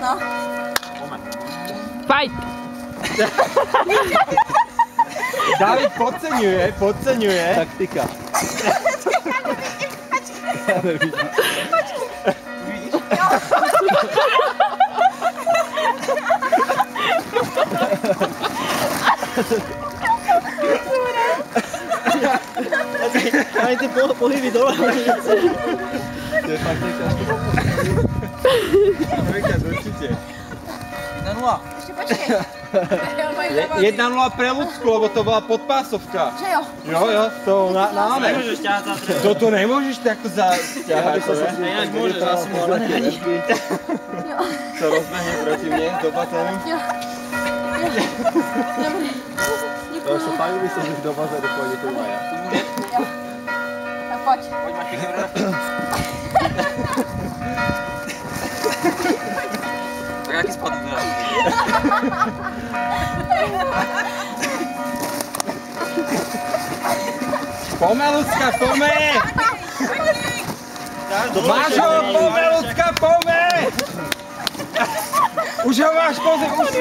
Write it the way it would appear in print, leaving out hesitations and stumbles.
No. Fight! David podceňuje. Taktika. Aj ty pohyby dole. To je taktika. Určite. 1-0. Ešte počkej. 1-0 pre ľudsku, lebo to bola podpásovka. Že jo? Jo, to na áme. Nemôžeš ťahať za trebu. Toto nemôžeš takto zaťahať. Ináč môžeš, asi môžeš. Jo. To rozbehne proti mne do bazénu. Jo. Dobre. To sa fajn myslím, že do bazénu pôjde tu Maja. Jo. Tak poď. Poď Maťko. Tak aký spadl teraz? Poďme, ľudská, poďme! Máš ho, poďme, ľudská, poďme! Už ho máš, pozri, už.